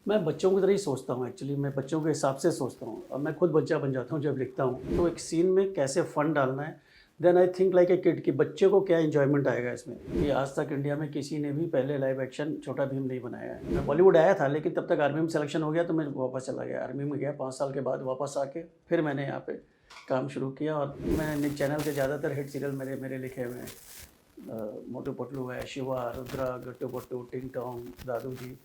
मैं बच्चों की तरह ही सोचता हूँ एक्चुअली। मैं बच्चों के हिसाब से सोचता हूँ और मैं खुद बच्चा बन जाता हूँ जब लिखता हूँ। तो एक सीन में कैसे फ़न डालना है, then I think like a kid कि बच्चे को क्या एन्जॉयमेंट आएगा इसमें। कि आज तक इंडिया में किसी ने भी पहले लाइव एक्शन छोटा भीम नहीं बनाया है। मैं बॉलीवुड आया था लेकिन तब तक आर्मी में सिलेक्शन हो गया तो मैं वापस चला गया। आर्मी में गया 5 साल के बाद वापस आके फिर मैंने यहाँ पे काम शुरू किया और मैंने चैनल के ज़्यादातर हिट सीरियल मेरे मेरे लिखे हुए हैं। मोटू पतलू है, शिवा, रुद्रा, गट्टू पट्टू, टिंग टोंग, दादू जी,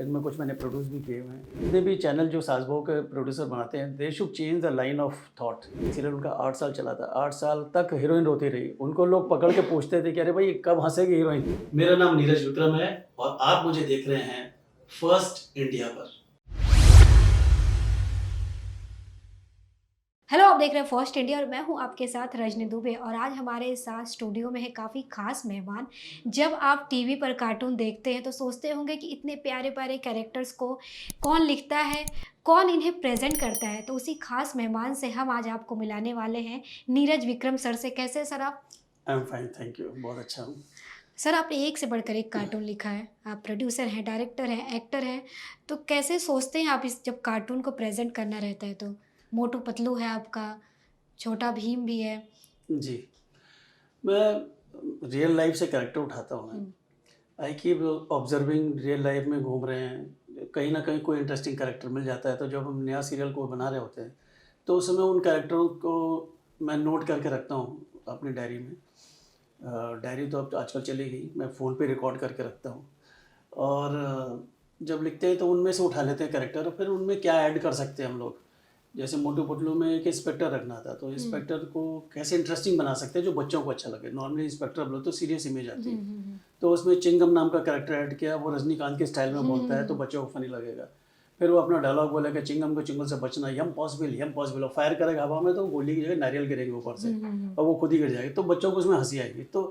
इनमें कुछ मैंने प्रोड्यूस भी किए हुए हैं। जितने भी चैनल जो सास बहू के प्रोड्यूसर बनाते हैं, they should change the line of thought. Serial उनका 8 साल चला था, 8 साल तक हीरोइन रोती रही। उनको लोग पकड़ के पूछते थे कि अरे भाई कब हंसेगी हीरोइन। मेरा नाम नीरज विक्रम है और आप मुझे देख रहे हैं फर्स्ट इंडिया पर। हेलो, आप देख रहे हैं फर्स्ट इंडिया और मैं हूं आपके साथ रजनी दुबे। और आज हमारे साथ स्टूडियो में है काफ़ी खास मेहमान। जब आप टीवी पर कार्टून देखते हैं तो सोचते होंगे कि इतने प्यारे प्यारे कैरेक्टर्स को कौन लिखता है, कौन इन्हें प्रेजेंट करता है। तो उसी खास मेहमान से हम आज आपको मिलाने वाले हैं, नीरज विक्रम सर से। कैसे हैं सर आप? I am fine, thank you, बहुत अच्छा हूँ। सर, आपने एक से बढ़कर एक कार्टून लिखा है। आप प्रोड्यूसर हैं, डायरेक्टर हैं, एक्टर हैं। तो कैसे सोचते हैं आप इस जब कार्टून को प्रेजेंट करना रहता है तो? मोटू पतलू है आपका, छोटा भीम भी है। जी, मैं रियल लाइफ से कैरेक्टर उठाता हूँ। मैं I keep observing, real life में घूम रहे हैं, कहीं ना कहीं कोई इंटरेस्टिंग कैरेक्टर मिल जाता है। तो जब हम नया सीरियल को बना रहे होते हैं तो उस समय उन कैरेक्टरों को मैं नोट करके रखता हूँ अपनी डायरी में। डायरी तो अब आजकल चली गई, मैं फ़ोन पे रिकॉर्ड करके रखता हूँ। और जब लिखते हैं तो उनमें से उठा लेते हैं कैरेक्टर और फिर उनमें क्या ऐड कर सकते हैं हम लोग। जैसे मोटू पतलू में एक इंस्पेक्टर रखना था, तो इंस्पेक्टर को कैसे इंटरेस्टिंग बना सकते हैं जो बच्चों को अच्छा लगे। नॉर्मली इंस्पेक्टर बोलो तो सीरियस इमेज आती है, तो उसमें चिंगम नाम का कैरेक्टर ऐड किया। वो रजनीकांत के स्टाइल में बोलता है तो बच्चों को फनी लगेगा। फिर वो अपना डायलॉग बोलेगा, चिंगम को चिंगल से बचना, यम पॉसिबल, और फायर करेगा हवा में तो गोली की जगह नारियल गिरेंगे ऊपर से और वो खुद ही गिर जाएगी, तो बच्चों को उसमें हंसी आएगी। तो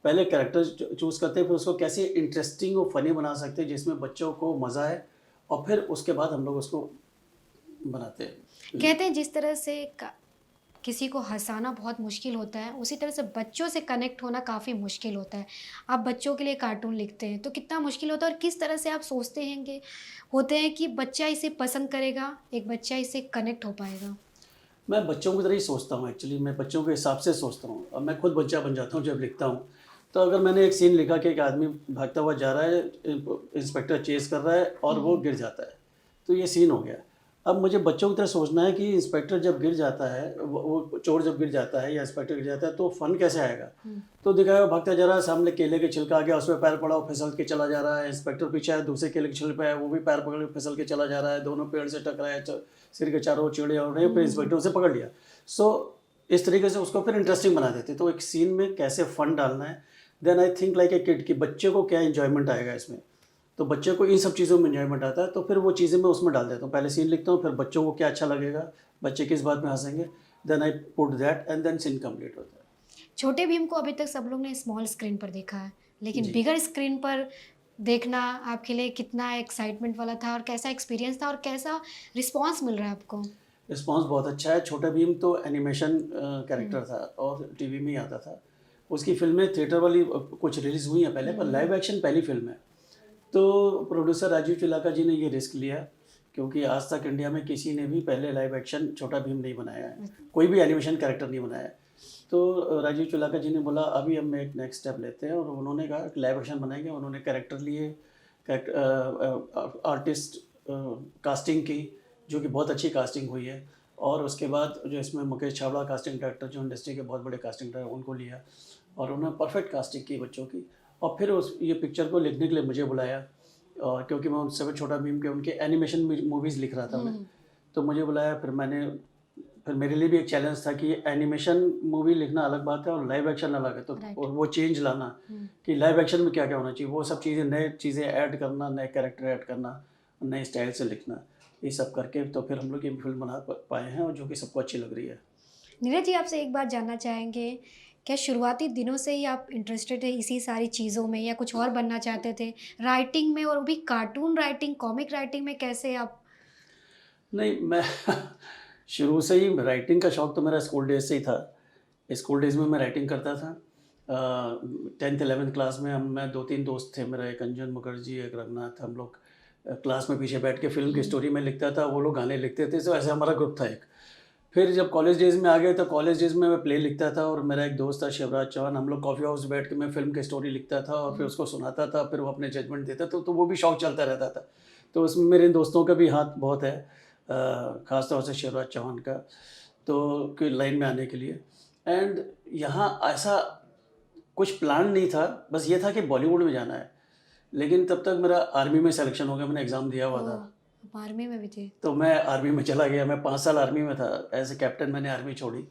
पहले कैरेक्टर चूज़ करते हैं, फिर उसको कैसे इंटरेस्टिंग और फनी बना सकते हैं जिसमें बच्चों को मज़ा आए, और फिर उसके बाद हम लोग उसको बनाते हैं। कहते हैं जिस तरह से किसी को हंसाना बहुत मुश्किल होता है, उसी तरह से बच्चों से कनेक्ट होना काफ़ी मुश्किल होता है। आप बच्चों के लिए कार्टून लिखते हैं तो कितना मुश्किल होता है और किस तरह से आप सोचते हैं कि बच्चा इसे पसंद करेगा, एक बच्चा इससे कनेक्ट हो पाएगा? मैं बच्चों की तरह ही सोचता हूँ एक्चुअली। मैं बच्चों के हिसाब से सोचता हूँ और मैं खुद बच्चा बन जाता हूँ जब लिखता हूँ। तो अगर मैंने एक सीन लिखा कि एक आदमी भागता हुआ जा रहा है, इंस्पेक्टर चेस कर रहा है और वो गिर जाता है, तो ये सीन हो गया। अब मुझे बच्चों की तरह सोचना है कि इंस्पेक्टर जब गिर जाता है, वो चोर जब गिर जाता है या इंस्पेक्टर गिर जाता है तो फन कैसे आएगा। तो दिखाया भागता जा रहा है, सामने केले के छिलका आ गया, उसमें पैर पड़ा, वो फिसल के चला जा रहा है। इंस्पेक्टर पीछे है, दूसरे केले के छिलके पे है, वो भी पैर पकड़ के फिसल के चला जा रहा है। दोनों पेड़ से टकराए, सिर के चारों चिड़िया उड़ रही है, फिर इंस्पेक्टर उसे पकड़ लिया। सो इस तरीके से उसको फिर इंटरेस्टिंग बना देते। तो एक सीन में कैसे फन डालना है, then I think like a kid कि बच्चे को क्या इन्जॉयमेंट आएगा इसमें। तो बच्चे को इन सब चीज़ों में इन्जॉयमेंट आता है, तो फिर वो चीज़ें मैं उसमें डाल देता हूँ। पहले सीन लिखता हूँ, फिर बच्चों को क्या अच्छा लगेगा, बच्चे किस बात में हंसेंगे, then I put that and then scene complete होता है। छोटे भीम को अभी तक सब लोग ने स्मॉल स्क्रीन पर देखा है, लेकिन जी, बिगर स्क्रीन पर देखना आपके लिए कितना एक्साइटमेंट वाला था और कैसा एक्सपीरियंस था और कैसा रिस्पॉन्स मिल रहा है आपको? रिस्पॉन्स बहुत अच्छा है। छोटा भीम तो एनिमेशन हुँ। कैरेक्टर था और टीवी में ही आता था। उसकी फ़िल्में थिएटर वाली कुछ रिलीज़ हुई हैं पहले, पर लाइव एक्शन पहली फ़िल्म है। तो प्रोड्यूसर राजीव चिलाका जी ने ये रिस्क लिया क्योंकि आज तक इंडिया में किसी ने भी पहले लाइव एक्शन छोटा भीम नहीं बनाया है, कोई भी एनिमेशन कैरेक्टर नहीं बनाया है। तो राजीव चिलाका जी ने बोला अभी हम एक नेक्स्ट स्टेप लेते हैं, और उन्होंने कहा कि लाइव एक्शन बनाएंगे। उन्होंने कैरेक्टर लिए, आर्टिस्ट कास्टिंग की, जो कि बहुत अच्छी कास्टिंग हुई है। और उसके बाद जो इसमें मुकेश छाबड़ा कास्टिंग डायरेक्टर, जो इंडस्ट्री के बहुत बड़े कास्टिंग डायरेक्टर, उनको लिया और उन्होंने परफेक्ट कास्टिंग की बच्चों की। और फिर उस ये पिक्चर को लिखने के लिए मुझे बुलाया, और क्योंकि मैं उनसे छोटा भीम के उनके एनिमेशन मूवीज़ लिख रहा था मैं, तो मुझे बुलाया। फिर मेरे लिए भी एक चैलेंज था कि एनिमेशन मूवी लिखना अलग बात है और लाइव एक्शन अलग है, तो राइट। और वो चेंज लाना कि लाइव एक्शन में क्या क्या होना चाहिए, वो सब चीज़ें, नए चीज़ें ऐड करना, नए कैरेक्टर ऐड करना, नए स्टाइल से लिखना, ये सब करके तो फिर हम लोग ये फिल्म बना पाए हैं, और जो कि सबको अच्छी लग रही है। नीरज जी, आपसे एक बात जानना चाहेंगे, क्या शुरुआती दिनों से ही आप इंटरेस्टेड थे इसी सारी चीज़ों में या कुछ और बनना चाहते थे? राइटिंग में, और वो भी कार्टून राइटिंग, कॉमिक राइटिंग में कैसे आप? नहीं, मैं शुरू से ही राइटिंग का शौक तो मेरा स्कूल डेज से ही था। स्कूल डेज़ में मैं राइटिंग करता था। 10th 11th क्लास में मैं 2-3 दोस्त थे मेरा, एक अंजन मुखर्जी, एक रघुनाथ, हम लोग क्लास में पीछे बैठ के फिल्म की स्टोरी में लिखता था, वो लोग गाने लिखते थे, तो ऐसे हमारा ग्रुप था एक। फिर जब कॉलेज डेज़ में आ गए तो कॉलेज डेज़ में मैं प्ले लिखता था, और मेरा एक दोस्त था शिवराज चौहान, हम लोग कॉफ़ी हाउस बैठ के मैं फ़िल्म की स्टोरी लिखता था और फिर उसको सुनाता था, फिर वो अपने जजमेंट देता, तो वो भी शौक चलता रहता था। तो उसमें मेरे दोस्तों का भी हाथ बहुत है, ख़ास तौर से शिवराज चौहान का, तो कि लाइन में आने के लिए। एंड यहाँ ऐसा कुछ प्लान नहीं था, बस ये था कि बॉलीवुड में जाना है। लेकिन तब तक मेरा आर्मी में सिलेक्शन हो गया, मैंने एग्ज़ाम दिया हुआ था। आप आर्मी में भी थे? तो मैं आर्मी में चला गया, मैं 5 साल आर्मी में था, एज़ ए कैप्टन मैंने आर्मी छोड़ी,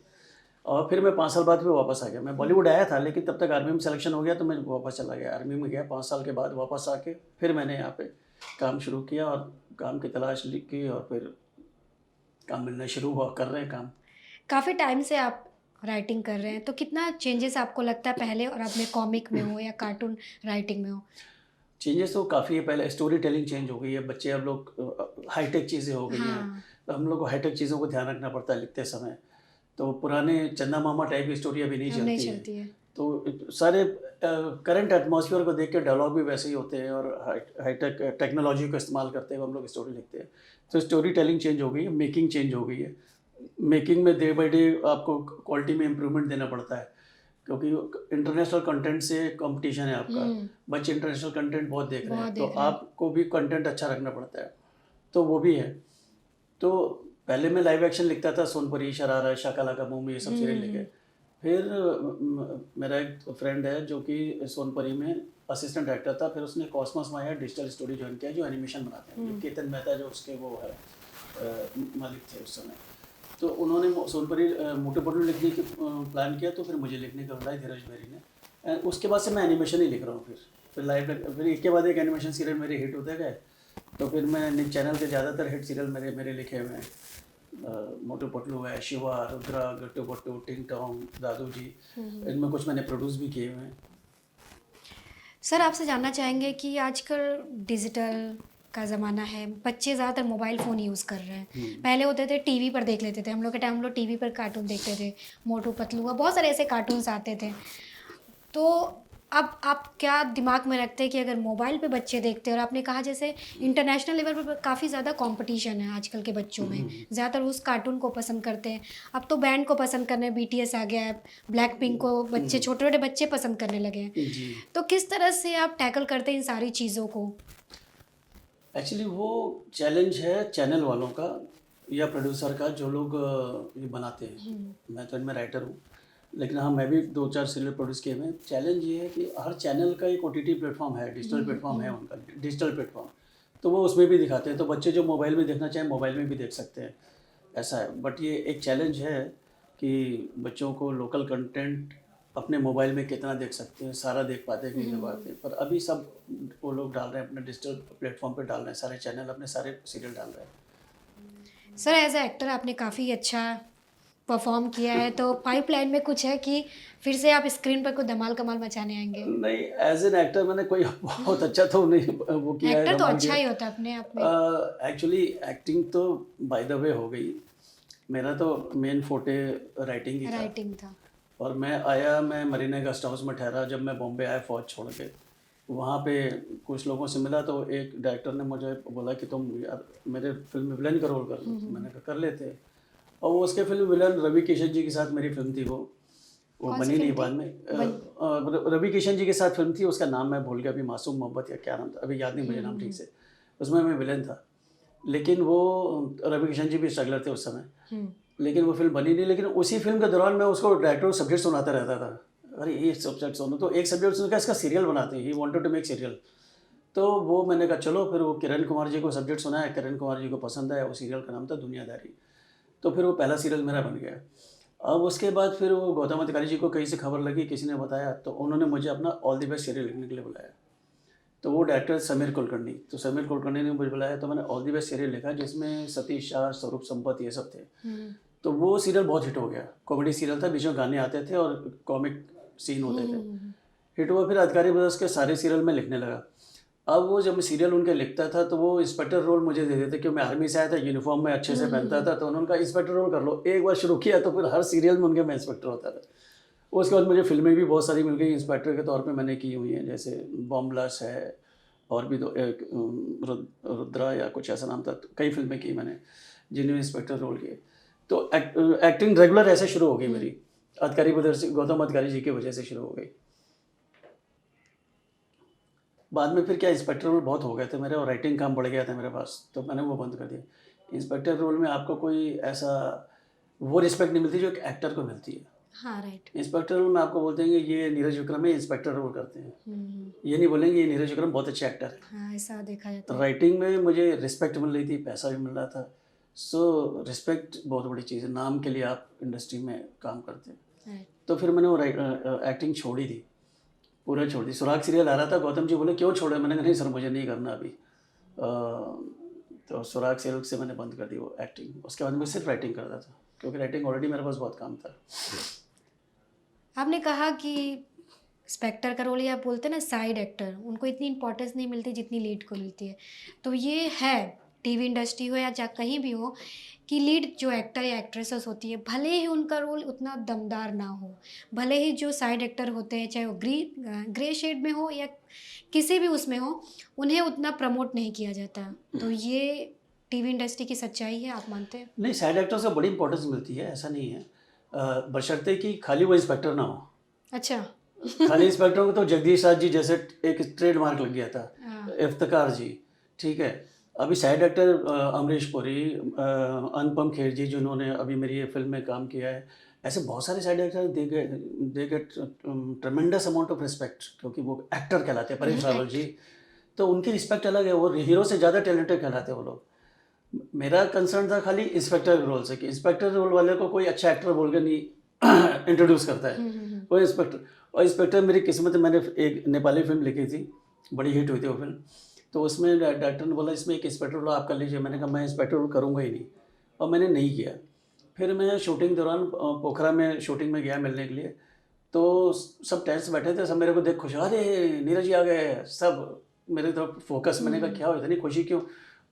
और फिर मैं 5 साल बाद फिर वापस आ गया। मैं बॉलीवुड आया था, लेकिन तब तक आर्मी में सिलेक्शन हो गया, तो मैं वापस चला गया। आर्मी में गया, 5 साल के बाद वापस आके फिर मैंने यहाँ पे काम शुरू किया, और काम की तलाश की, और फिर काम मिलना शुरू हुआ, कर रहे हैं काम। काफ़ी टाइम से आप राइटिंग कर रहे हैं, तो कितना चेंजेस आपको लगता है पहले और अब में, कॉमिक में हो या कार्टून राइटिंग में हो? चेंजेस तो काफ़ी है। पहले स्टोरी टेलिंग चेंज हो गई है, बच्चे अब लोग हाईटेक चीज़ें हो गई हैं, हाँ, तो हम लोग को हाईटेक चीज़ों को ध्यान रखना पड़ता है लिखते समय। तो पुराने चंदा मामा टाइप की स्टोरी अभी नहीं अब नहीं चलती है। चलती है। तो सारे करंट एटमॉस्फेयर को देख के डायलॉग भी वैसे ही होते हैं, और हाईटेक टेक्नोलॉजी को इस्तेमाल करते हुए हम लोग स्टोरी लिखते हैं। तो स्टोरी टेलिंग चेंज हो गई है, मेकिंग चेंज हो गई है। मेकिंग में डे बाई डे आपको क्वालिटी में इम्प्रूवमेंट देना पड़ता है, क्योंकि इंटरनेशनल कंटेंट से कंपटीशन है आपका। बच्चे इंटरनेशनल कंटेंट बहुत देख रहे हैं, तो आपको भी कंटेंट अच्छा रखना पड़ता है, तो वो भी है। तो पहले मैं लाइव एक्शन लिखता था, सोनपरी, शरारा, शाकाला का बूम, ये सब सीरियल लिखे। फिर मेरा एक फ्रेंड है जो कि सोनपरी में असिस्टेंट डायरेक्टर था, फिर उसने कॉस्मोस में आया डिजिटल स्टूडियो ज्वाइन किया, जो एनिमेशन बनाते हैं। केतन मेहता जो उसके वो है मालिक थे उस समय। तो उन्होंने सोनपरी मोटू पतलू लिखने की प्लान किया, तो फिर मुझे लिखने का बताया धीरज मेरी ने। उसके बाद से मैं एनिमेशन ही लिख रहा हूँ। फिर लाइव, फिर एक के बाद एक एनिमेशन सीरियल मेरे हिट होते गए। तो फिर मैं चैनल के ज़्यादातर हिट सीरियल मेरे लिखे हुए हैं। मोटू पतलू है, शिवा, रुद्रा, गट्टू पट्टू, टिंग टोंग, दादू जी, इनमें कुछ मैंने प्रोड्यूस भी किए हुए हैं। सर, आपसे जानना चाहेंगे कि आजकल डिजिटल का ज़माना है, बच्चे ज़्यादातर मोबाइल फ़ोन यूज़ कर रहे हैं। पहले होते थे टीवी पर देख लेते थे, हम लोग के टाइम हम लोग टीवी पर कार्टून देखते थे, मोटू पतलू का बहुत सारे ऐसे कार्टून्स आते थे। तो अब आप क्या दिमाग में रखते हैं कि अगर मोबाइल पे बच्चे देखते हैं, और आपने कहा जैसे इंटरनेशनल लेवल पर काफ़ी ज़्यादा कंपटीशन है आजकल के बच्चों में, ज़्यादातर उस कार्टून को पसंद करते हैं। अब तो बैंड को पसंद करने, बीटीएस आ गया है, ब्लैक पिंक को बच्चे, छोटे छोटे बच्चे पसंद करने लगे हैं। जी, तो किस तरह से आप टैकल करते हैं इन सारी चीज़ों को? एक्चुअली वो चैलेंज है चैनल वालों का या प्रोड्यूसर का, जो लोग ये बनाते हैं। मैं तो इनमें राइटर हूँ, लेकिन हाँ, मैं भी 2-4 सीरियल प्रोड्यूस किए हुए हैं। चैलेंज ये है कि हर चैनल का एक ओटीटी प्लेटफॉर्म है, डिजिटल प्लेटफॉर्म है उनका, डिजिटल प्लेटफॉर्म, तो वो उसमें भी दिखाते हैं। तो बच्चे जो मोबाइल में देखना चाहें मोबाइल में भी देख सकते हैं, ऐसा है। बट ये एक चैलेंज है कि बच्चों को लोकल कंटेंट अपने मोबाइल में कितना देख सकते हैं, सारा देख पाते हैं कि नहीं पाते। पर अभी सब वो लोग डाल रहे हैं, अपने डिजिटल प्लेटफॉर्म पे डाल रहे हैं, सारे चैनल अपने सारे सीरियल डाल रहे हैं। सर, एज ए एक्टर आपने काफ़ी अच्छा परफॉर्म किया है, तो पाइपलाइन में कुछ है कि फिर से आप स्क्रीन पर कोई धमाल कमाल मचाने आएंगे? नहीं, एज एन एक्टर मैंने कोई बहुत अच्छा तो नहीं वो किया है, एक्टर तो धमाल अच्छा किया। ही होता है अपने आप में। एक्चुअली एक्टिंग तो बाय द वे हो गई। मेरा तो मेन फोटे राइटिंग ही था। राइटिंग था। और मैं मरीना गेस्ट हाउस में ठहरा जब मैं बॉम्बे आया फ़ौज छोड़ के। वहाँ पे कुछ लोगों से मिला, तो एक डायरेक्टर ने मुझे बोला कि तुम यार मेरे फिल्म में विलन का रोल कर लो। मैंने कहा कर लेते। और वो उसके फिल्म विलन रवि किशन जी के साथ मेरी फिल्म थी, वो कौन सी बनी नहीं फिल्म बाद में। रवि किशन जी के साथ फिल्म थी, उसका नाम मैं भूल गया अभी, मासूम मोहब्बत या क्या नाम था, अभी याद नहीं मुझे नाम ठीक से। उसमें मैं विलन था, लेकिन वो रवि किशन जी भी स्ट्रगलर थे उस समय, लेकिन वो फिल्म बनी नहीं। लेकिन उसी फिल्म के दौरान मैं उसको डायरेक्टर को सब्जेक्ट सुनाता रहता था, अरे ये सब्जेक्ट सुनो, तो एक सब्जेक्ट सुनकर इसका सीरियल बनाते हैं, he wanted to make serial. तो वो मैंने कहा चलो, फिर वो किरण कुमार जी को सब्जेक्ट सुनाया, किरण कुमार जी को पसंद आया, वो सीरियल का नाम था दुनियादारी। तो फिर वो पहला सीरियल मेरा बन गया। अब उसके बाद फिर वो गौतम अधिकारी जी को कहीं से खबर लगी, किसी ने बताया, तो उन्होंने मुझे अपना ऑल द बेस्ट सीरियल लिखने के लिए बुलाया। तो वो डायरेक्टर समीर कुलकर्णी, तो समीर कुलकर्णी ने मुझे बुलाया, तो मैंने ऑल द बेस्ट सीरियल लिखा, जिसमें सतीश शाह, स्वरूप संपत, ये सब थे। तो वो सीरियल बहुत हिट हो गया। कॉमेडी सीरियल था, बीच में गाने आते थे और कॉमिक सीन होते थे, हिट हुआ। फिर अधिकारी ब्रदर्स के सारे सीरियल में लिखने लगा। अब वो जब मैं सीरियल उनके लिखता था, तो वो इंस्पेक्टर रोल मुझे दे देते, क्योंकि मैं आर्मी से आया था, यूनिफॉर्म में अच्छे से पहनता था, तो उन्होंने कहा इंस्पेक्टर रोल कर लो। एक बार शुरू किया तो फिर हर सीरियल में उनके मैं इंस्पेक्टर होता था। उसके बाद मुझे फिल्में भी बहुत सारी मिल गई इंस्पेक्टर के तौर पे मैंने की हुई हैं, जैसे बॉम्ब ब्लास्ट है, और भी दो, एक रुद्रा या कुछ ऐसा नाम था। तो कई फिल्में की मैंने जिनमें इंस्पेक्टर रोल किए। तो एक्टिंग रेगुलर ऐसे शुरू हो गई मेरी, अधिकारी ब्रदर्स, गौतम अधिकारी जी की वजह से शुरू हो गई। बाद में फिर क्या इंस्पेक्टर रोल बहुत हो गए थे मेरे, और राइटिंग काम बढ़ गया था मेरे पास, तो मैंने वो बंद कर दिया। इंस्पेक्टर रोल में आपको कोई ऐसा वो रिस्पेक्ट नहीं मिलती जो एक एक्टर को मिलती है। हाँ राइट। इंस्पेक्टर रोल में आपको बोलते हैं कि ये नीरज विक्रम है, इंस्पेक्टर रोल करते हैं, ये नहीं बोलेंगे ये नीरज विक्रम बहुत अच्छे एक्टर है। हाँ ऐसा देखा जाता है। राइटिंग में मुझे रिस्पेक्ट मिल रही थी, पैसा भी मिल रहा था। सो रिस्पेक्ट बहुत बड़ी चीज़ है, नाम के लिए आप इंडस्ट्री में काम करते हैं। तो फिर मैंने वो एक्टिंग छोड़ी थी, पूरा छोड़ दी। सुराग सीरियल आ रहा था, गौतम जी बोले क्यों छोड़े, मैंने कहा नहीं सर मुझे नहीं करना अभी। तो सुराग सीरियल से मैंने बंद कर दी वो एक्टिंग। उसके बाद मैं सिर्फ राइटिंग करता था, क्योंकि राइटिंग ऑलरेडी मेरे पास बहुत काम था। आपने कहा कि स्पेक्टर का रोल, या बोलते हैं ना साइड एक्टर, उनको इतनी इंपॉर्टेंस नहीं मिलती जितनी लीड को मिलती है। तो ये है टीवी इंडस्ट्री हो या चाहे कहीं भी हो कि लीड जो एक्टर या एक्ट्रेसेस होती है, भले ही उनका रोल उतना दमदार ना हो, भले ही जो साइड एक्टर होते हैं चाहे वो ग्रे शेड में हो या किसी भी उसमें हो, उन्हें उतना प्रमोट नहीं किया जाता। तो ये टीवी इंडस्ट्री की सच्चाई है, आप मानते हैं? नहीं, साइड एक्टर्स को बड़ी इंपॉर्टेंस मिलती है, ऐसा नहीं है, बशर्ते कि खाली वो इंस्पेक्टर ना हो। अच्छा। खाली इंस्पेक्टर को तो जगदीश राज जी जैसे एक ट्रेडमार्क लग गया था, इफ्तिकार जी, ठीक है। अभी साइड एक्टर अमरीश पुरी, अनुपम खेर जी जिन्होंने अभी मेरी ये फिल्म में काम किया है, ऐसे बहुत सारे side actor they get ट्रेमेंडस amount of respect, क्योंकि वो एक्टर कहलाते हैं। परेश रावल जी, तो उनकी रिस्पेक्ट अलग है, वो हीरो से ज़्यादा टैलेंटेड कहलाते हैं वो लोग। मेरा कंसर्न था खाली इंस्पेक्टर रोल से, कि इंस्पेक्टर रोल वाले को कोई अच्छा एक्टर बोल के नहीं इंट्रोड्यूस करता है कोई इंस्पेक्टर। और इंस्पेक्टर मेरी किस्मत है, मैंने एक नेपाली फिल्म लिखी थी, बड़ी हिट हुई थी वो फिल्म। तो उसमें डायरेक्टर ने बोला इसमें एक इंस्पेक्टर रोल आप कर लीजिए। मैंने कहा मैं इंस्पेक्टर रोल करूँगा ही नहीं, और मैंने नहीं किया। फिर मैं शूटिंग दौरान पोखरा में शूटिंग में गया मिलने के लिए, तो सब टेंस बैठे थे, सब मेरे को देख खुश, अरे नीरज जी आ गए, सब मेरे तरफ फोकस। मैंने कहा क्या हो, इतनी खुशी क्यों?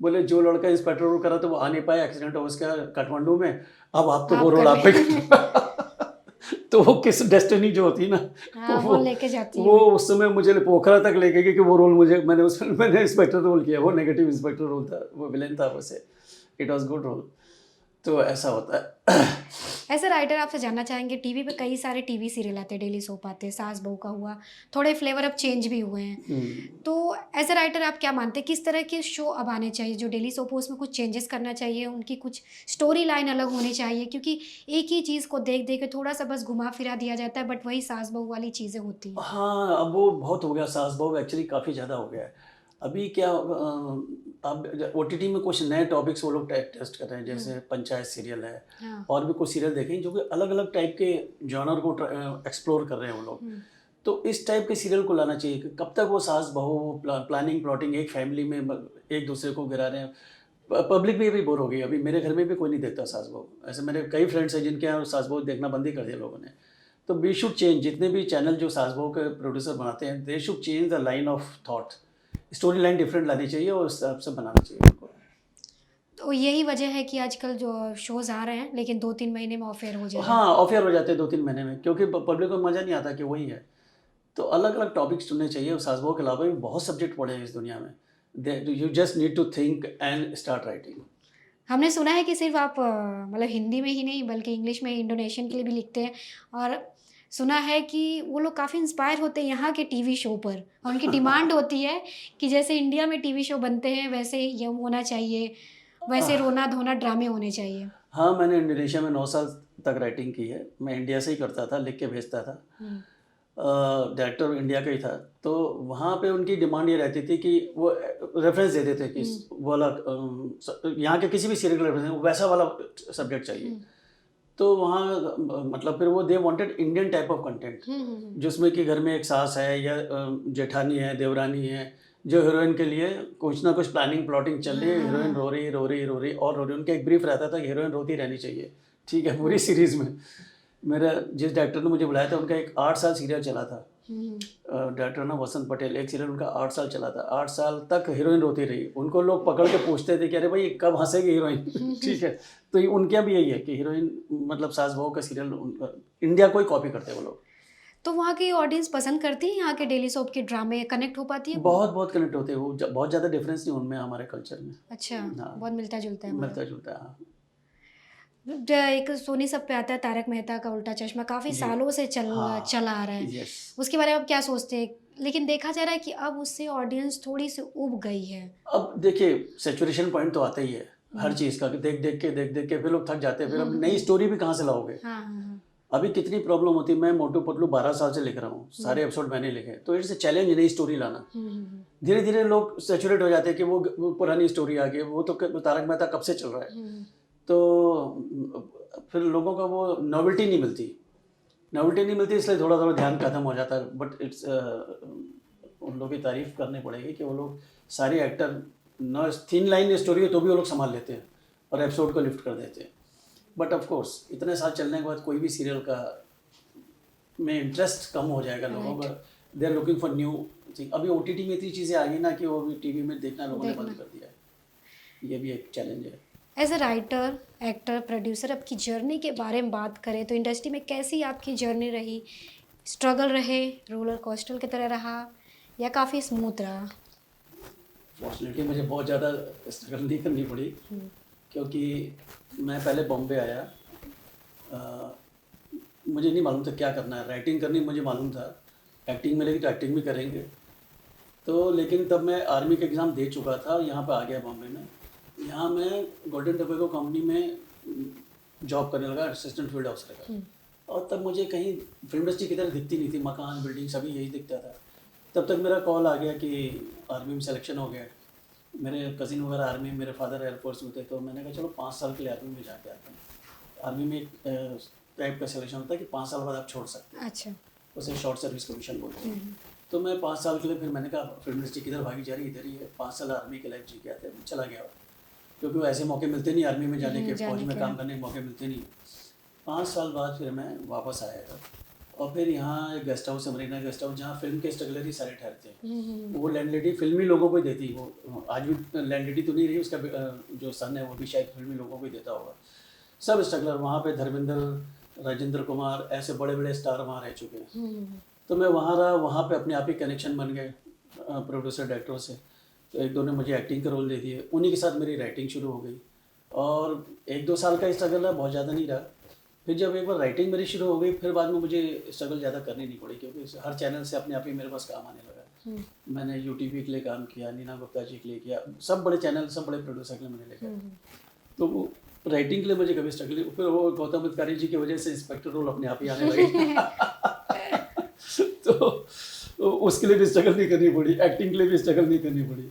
बोले जो लड़का इंस्पेक्टर रोल करा तो वो आ नहीं पाया, एक्सीडेंट हो उसका काठमांडू में, अब आप तो वो रोल आप पे तो वो किस डेस्टिनी जो होती ना, हाँ, वो लेके जाती है। वो उस समय मुझे पोखरा तक लेके गई कि वो रोल मुझे, मैंने उस फिल्म में इंस्पेक्टर रोल किया, वो नेगेटिव इंस्पेक्टर रोल था, वो विलेन था वैसे, इट वाज गुड रोल। तो ऐसा होता है। ऐसे राइटर आपसे जानना चाहेंगे, टीवी पे कई सारे टीवी सीरियल आते हैं, डेली सोप आते हैं, सास बहू का हुआ, थोड़े फ्लेवर अब चेंज भी हुए हैं। तो एज ए राइटर आप क्या मानते हैं किस तरह के शो अब आने चाहिए? जो डेली सोप हो उसमें कुछ चेंजेस करना चाहिए, उनकी कुछ स्टोरी लाइन अलग होनी चाहिए, क्योंकि एक ही चीज़ को देख देख के थोड़ा सा बस घुमा फिरा दिया जाता है, बट वही सास बहू वाली चीज़ें होती हैं। हाँ, अब वो बहुत हो गया, सास बहू एक्चुअली काफ़ी ज़्यादा हो गया है। अभी क्या अब OTT में कुछ नए टॉपिक्स वो लोग टेस्ट कर रहे हैं, जैसे पंचायत सीरियल है, हाँ। और भी कुछ सीरियल देखें जो कि अलग अलग टाइप के जॉनर को एक्सप्लोर कर रहे हैं वो लोग। तो इस टाइप के सीरियल को लाना चाहिए। कब तक वो सास बहू प्लानिंग प्लॉटिंग, एक फैमिली में एक दूसरे को गिरा रहे हैं। पब्लिक भी बोर हो गई। अभी मेरे घर में भी कोई नहीं देखता सास बहू, ऐसे मेरे कई फ्रेंड्स हैं जिनके यहाँ सास बहू देखना बंद ही कर दिया लोगों ने। तो वी शुड चेंज, जितने भी चैनल जो सास बहू के प्रोड्यूसर बनाते हैं, they should change the line of thought, story line different लानी चाहिए और उस हिसाब से बनाना चाहिए उनको। तो यही वजह है कि आजकल जो शोज आ रहे हैं लेकिन 2-3 महीने में ऑफ एयर हो जाए। हाँ, ऑफ एयर हो जाते हैं 2-3 महीने में, क्योंकि पब्लिक को मज़ा नहीं आता कि वही है। तो अलग अलग टॉपिक्स चुनने चाहिए। सास बहू के अलावा भी बहुत सब्जेक्ट पड़े हैं इस दुनिया में। You just need to think and start writing. हमने सुना है कि सिर्फ आप मतलब हिंदी में ही नहीं बल्कि इंग्लिश में, इंडोनेशियन के लिए भी लिखते हैं, और सुना है कि वो लोग काफ़ी इंस्पायर होते हैं यहाँ के टीवी शो पर, और उनकी डिमांड होती है कि जैसे इंडिया में टीवी शो बनते हैं वैसे ये होना चाहिए, वैसे रोना धोना ड्रामे होने चाहिए। हाँ, मैंने इंडोनेशिया में 9 साल तक राइटिंग की है। मैं इंडिया से ही करता था, लिख के भेजता था। डायरेक्टर इंडिया का ही था। तो वहाँ पे उनकी डिमांड ये रहती थी कि वो रेफरेंस देते थे कि वो वाला यहाँ के किसी भी सीरियल का रेफरेंस वैसा वाला सब्जेक्ट चाहिए। तो वहाँ मतलब फिर वो they wanted Indian type of content, जिसमें कि घर में एक सास है या जेठानी है, देवरानी है, जो हीरोइन के लिए कुछ ना कुछ प्लानिंग प्लॉटिंग चल रही है, हीरोइन रो रही और रो रही। उनका एक ब्रीफ रहता था कि हीरोइन रोती रहनी चाहिए, ठीक है, पूरी सीरीज़ में। मेरा जिस डायरेक्टर ने मुझे बुलाया था उनका एक 8 साल सीरियल चला था। डायरेक्टर ना वसंत पटेल, एक सीरियल उनका 8 साल चला था। 8 साल तक हीरोइन रोती रही। उनको लोग पकड़ के पूछते थे कि अरे भाई कब हंसेगी हीरोइन ठीक है। तो उनके भी यही है कि हीरोइन मतलब सास बहू का सीरियल इंडिया को ही कॉपी करते हैं वो लोग। तो वहाँ की ऑडियंस पसंद करती है यहाँ के डेली सोप के ड्रामे, कनेक्ट हो पाती है? बहुत बहुत कनेक्ट होते हैं वो, बहुत ज़्यादा डिफरेंस नहीं उनमें हमारे कल्चर में। अच्छा, हाँ, बहुत मिलता-जुलता है हमारा। मिलता जुलता है, हाँ। एक सोनी सब पे आता है तारक मेहता का उल्टा चश्मा, काफ़ी जी, सालों से हाँ, चला आ रहा है। यस। उसके बारे में आप क्या सोचते हैं? लेकिन देखा जा रहा है कि अब उससे ऑडियंस थोड़ी-सी ऊब गई है। अब देखिए सैचुरेशन पॉइंट तो आता ही है हर हुँ। चीज़ का, कि देख देख के फिर लोग थक जाते हैं, फिर हुँ, अब हुँ, नई हुँ। स्टोरी भी कहाँ से लाओगे? हाँ, हाँ, हाँ। अभी कितनी प्रॉब्लम होती है, मैं मोटू पतलू 12 साल से लिख रहा हूँ, हुँ। सारे एपिसोड मैंने लिखे, तो इट्स अ चैलेंज नई स्टोरी लाना। हुँ, हुँ, हुँ। धीरे धीरे लोग सैचुरेट हो जाते हैं कि वो पुरानी स्टोरी आ गई, वो तो तारक मेहता कब से चल रहा है, हुँ, हुँ। तो फिर लोगों का वो नॉवेल्टी नहीं मिलती, इसलिए थोड़ा थोड़ा ध्यान खत्म हो जाता है। बट इट्स उन लोगों की तारीफ करनी पड़ेगी कि वो लोग सारे एक्टर न थिन लाइन स्टोरी है तो भी वो लोग संभाल लेते हैं और एपिसोड को लिफ्ट कर देते हैं। बट ऑफ कोर्स इतने साल चलने के बाद कोई भी सीरियल का में इंटरेस्ट कम हो जाएगा लोगों का। They are looking for new thing. अभी ओटीटी में इतनी चीज़ें आ गई ना कि वो भी टीवी में देखना लोगों ने बंद देखना। कर दिया है। ये भी एक चैलेंज है। As a writer, actor, producer आपकी जर्नी के बारे में बात करें तो इंडस्ट्री में कैसी आपकी जर्नी रही? स्ट्रगल रहे, रोलर कोस्टर की तरह रहा या काफ़ी स्मूथ रहा? फॉर्चुनेटली मुझे बहुत ज़्यादा स्ट्रगल नहीं करनी पड़ी, हुँ। क्योंकि मैं पहले बॉम्बे आया, मुझे नहीं मालूम था क्या करना है। राइटिंग करनी मुझे मालूम था, एक्टिंग मिलेगी तो एक्टिंग भी करेंगे। तो लेकिन तब मैं आर्मी का एग्ज़ाम दे चुका था, यहाँ पे आ गया बॉम्बे में। यहाँ मैं गोल्डन टोबैको कंपनी में जॉब करने लगा, असिस्टेंट फील्ड ऑफिसर का। हुँ। और तब मुझे कहीं फिल्म इंडस्ट्री की तरह दिखती नहीं थी, मकान बिल्डिंग सभी यही दिखता था। तब तक मेरा कॉल आ गया कि आर्मी में सिलेक्शन हो गया। मेरे कज़िन वगैरह आर्मी में, मेरे फादर एयरफोर्स में थे, तो मैंने कहा चलो 5 साल के लिए आर्मी में जाके आता हूँ। आर्मी में एक टाइप का सिलेक्शन होता है कि 5 साल बाद आप छोड़ सकते हैं, अच्छा। उसे शॉर्ट सर्विस कमीशन बोलते हैं। हुँ, हुँ। तो मैं 5 साल के लिए, फिर मैंने कहा फिल्म इंडस्ट्री किधर भागी जा रही, इधर ही है। 5 साल आर्मी की लाइफ जी के आते हैं, चला गया। क्योंकि वो ऐसे मौके मिलते नहीं आर्मी में जाने के, फौज में काम करने के मौके मिलते नहीं। 5 साल बाद फिर मैं वापस आया था, और फिर यहाँ एक गेस्ट हाउस है, मरीना गेस्ट हाउस, जहाँ फिल्म के स्ट्रगलर ही सारे ठहरते हैं। हुँ, हुँ, हुँ। वो लैंडलेडी फिल्मी लोगों को ही देती, वो आज भी लैंडलेडी तो नहीं रही, उसका जो सन है वो भी शायद फिल्मी लोगों को ही देता होगा। सब स्ट्रगलर वहाँ पे, धर्मेंद्र, राजेंद्र कुमार, ऐसे बड़े बड़े स्टार वहाँ रह चुके हैं। हुँ, हुँ, हुँ। तो मैं वहाँ रहा, वहाँ पे अपने आप ही कनेक्शन बन गए प्रोड्यूसर डायरेक्टरों से। तो एक दो ने मुझे एक्टिंग के रोल दे दिए, उन्हीं के साथ मेरी राइटिंग शुरू हो गई। और 1-2 साल का स्ट्रगल रहा, बहुत ज़्यादा नहीं रहा। फिर जब एक बार राइटिंग मेरी शुरू हो गई, फिर बाद में मुझे स्ट्रगल ज़्यादा करनी नहीं पड़ी, क्योंकि हर चैनल से अपने आप ही मेरे पास काम आने लगा। हुँ, मैंने यूटीवी के लिए काम किया, नीना गुप्ता जी के लिए किया, सब बड़े चैनल, सब बड़े प्रोड्यूसर के लिए मैंने लिखा। हुँ, हुँ। तो वो राइटिंग के लिए मुझे कभी स्ट्रगल नहीं। फिर वो गौतम अधिकारी जी की वजह से इंस्पेक्टर रोल अपने आप ही आने लगे। तो उसके लिए भी स्ट्रगल नहीं करनी पड़ी, एक्टिंग के लिए भी स्ट्रगल नहीं करनी पड़ी।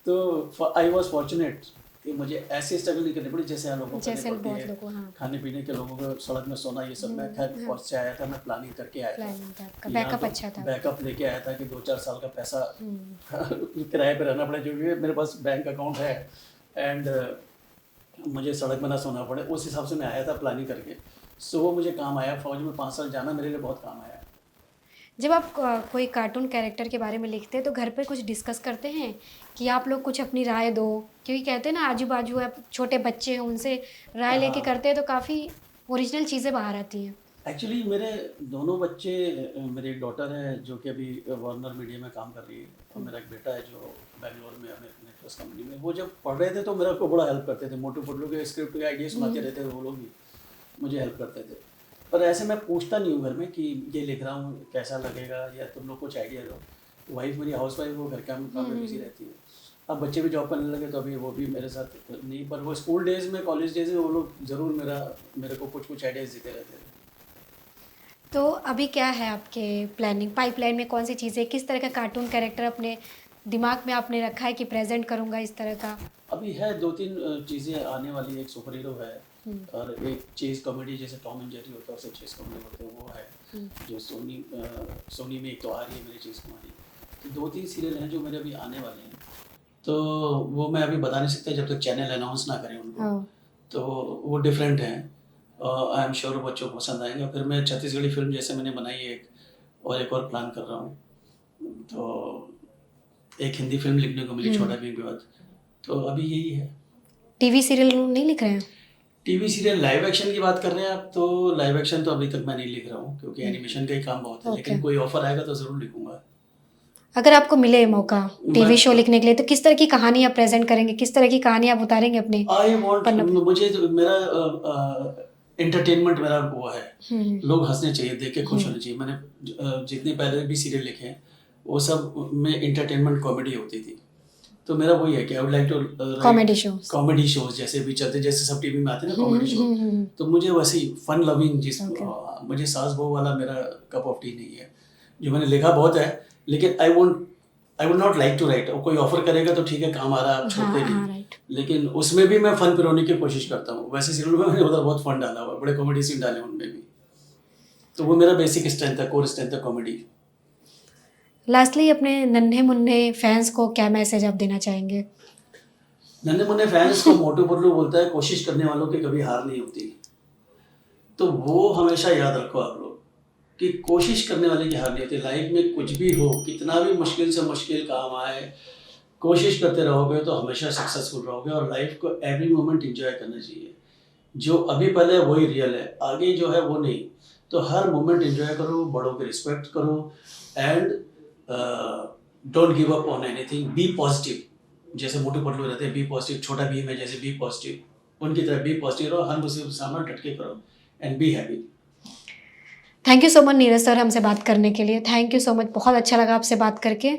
तो आई वॉज फॉर्चुनेट कि मुझे ऐसे स्ट्रगल नहीं करनी पड़ी जैसे लोगों को करनी जैसे पड़ती बहुत है। लोगों, हाँ। खाने पीने के लोगों को, सड़क में सोना, ये सब। मैं खैर फौज से आया था, मैं प्लानिंग करके आया था। प्लानिंग था आपका, यहाँ बैकअप तो अच्छा था। बैकअप लेके आया था कि 2-4 साल का पैसा हुँ। किराए पे रहना पड़े, जो भी है, मेरे पास बैंक अकाउंट है, एंड मुझे सड़क में ना सोना पड़े, उस हिसाब से मैं आया था प्लानिंग करके। सो वो मुझे काम आया। फौज में 5 साल जाना मेरे लिए बहुत काम आया। जब आप कोई कार्टून कैरेक्टर के बारे में लिखते हैं तो घर पे कुछ डिस्कस करते हैं कि आप लोग कुछ अपनी राय दो? क्योंकि कहते हैं ना आजू बाजू आप छोटे बच्चे हैं, उनसे राय लेके हाँ, करते हैं तो काफ़ी ओरिजिनल चीज़ें बाहर आती हैं। एक्चुअली मेरे दोनों बच्चे, मेरी एक डॉटर है जो कि अभी वार्नर मीडिया में काम कर रही है, और मेरा एक बेटा है जो बेंगलोर में नेटवर्क कंपनी में। वो जब पढ़ रहे थे तो मेरे को बड़ा हेल्प करते थे, मोटू पतलू के स्क्रिप्ट के आइडिया सुनाते रहते थे, वो लोग भी मुझे हेल्प करते थे। पर ऐसे मैं पूछता नहीं हूँ घर में कि ये लिख रहा हूँ कैसा लगेगा, या तुम लोग कुछ आइडिया दो। वाइफ मेरी हाउस वाइफ, वो घर काम में बिजी रहती है। अब बच्चे भी जॉब करने लगे तो अभी वो भी मेरे साथ नहीं, पर वो स्कूल डेज में, कॉलेज डेज में वो लोग ज़रूर मेरे को कुछ आइडियाज़ देते रहते थे। तो अभी क्या है आपके प्लानिंग, पाइपलाइन में कौन सी चीज़ें, किस तरह का कार्टून कैरेक्टर अपने दिमाग में आपने रखा है कि प्रेजेंट करूँगा इस तरह का? अभी है 2-3 चीज़ें आने वाली। एक सुपर हीरो है, हुँ, और एक चेज़ कॉमेडी, जैसे टॉम एंड जेरी होता है वैसे चेज़ कॉमेडी होते हैं, वो है। हुँ। जो सोनी में एक तो आ रही है मेरी चेज़ कॉमेडी। तो 2-3 सीरियल हैं जो मेरे अभी आने वाले हैं। तो वो मैं अभी बता नहीं सकता जब तक चैनल अनाउंस ना करें उनको। ओह! तो वो डिफरेंट हैं, आई एम श्योर बच्चों को पसंद आएंगे। फिर मैं छत्तीसगढ़ी फिल्म जैसे मैंने बनाई है एक, और एक और प्लान कर रहा हूँ। तो एक हिंदी फिल्म लिखने को मिली, छोटा भीम विवाद। तो अभी यही है। टीवी सीरियल नहीं लिख रहे हैं? टीवी सीरियल लाइव एक्शन की बात कर रहे हैं आप, तो लाइव एक्शन तो अभी तक मैं नहीं लिख रहा हूँ क्योंकि एनिमेशन का ही काम बहुत है, लेकिन ओके। कोई ऑफर आएगा तो ज़रूर लिखूंगा। अगर आपको मिले मौका टीवी मैं शो लिखने के लिए, तो किस तरह की कहानी आप प्रेज़ेंट करेंगे? किस तरह की कहानी आप उतारेंगे अपने आई वॉन्ट, पन्नों पे? मुझे तो मेरा एंटरटेनमेंट मेरा वो है, हुँ, लोग हंसने चाहिए, देख के खुश हुँ। होने चाहिए। मैंने जितने पहले भी सीरियल लिखे हैं वो सब में एंटरटेनमेंट कॉमेडी होती थी, तो मेरा वही है कि I would like to write comedy shows. Comedy shows जैसे भी चलते, जैसे सब टीवी में आते हैं ना हुँ, कॉमेडी शो, हुँ, हुँ, हुँ। तो मुझे वैसे ही फन लविंग ओके। मुझे सास बहू वाला मेरा कप ऑफ टी नहीं है। जो मैंने लिखा बहुत है, लेकिन I would not like to write. कोई ऑफर करेगा तो ठीक है, काम आ रहा है, आप छोड़ते हाँ, नहीं, हाँ, राइट। लेकिन उसमें भी मैं फन पिरोने की कोशिश करता हूँ। वैसे सीरियल में मैंने उधर बहुत फन डाला हुआ है, बड़े कॉमेडी सीन डाले उनमें भी, तो वो मेरा बेसिक स्ट्रेंथ है, कोर स्ट्रेंथ है कॉमेडी। लास्टली अपने नन्हे-मुन्ने फैन्स को क्या मैसेज आप देना चाहेंगे? नन्हे मुन्ने फैंस को मोटू पतलू बोलता है, कोशिश करने वालों की कभी हार नहीं होती। तो वो हमेशा याद रखो आप लोग कि कोशिश करने वाले की हार नहीं होती। लाइफ में कुछ भी हो, कितना भी मुश्किल से मुश्किल काम आए, कोशिश करते रहोगे तो हमेशा सक्सेसफुल रहोगे। और लाइफ को एवरी मोमेंट एंजॉय करना चाहिए। जो अभी पल है वही रियल है, आगे जो है वो नहीं। तो हर मोमेंट एंजॉय करो, बड़ों की रिस्पेक्ट करो, and don't give up on anything, be positive. जैसे मोटू पतलू रहते हैं, बी पॉजिटिव, छोटा भीम है जैसे बी पॉजिटिव, उनकी तरह बी पॉजिटिव रहो, हर मुसीबत का सामना डट के करो, and be happy. Thank you so much Neeraj sir हमसे बात करने के लिए। थैंक यू सो मच, बहुत अच्छा लगा आपसे बात करके।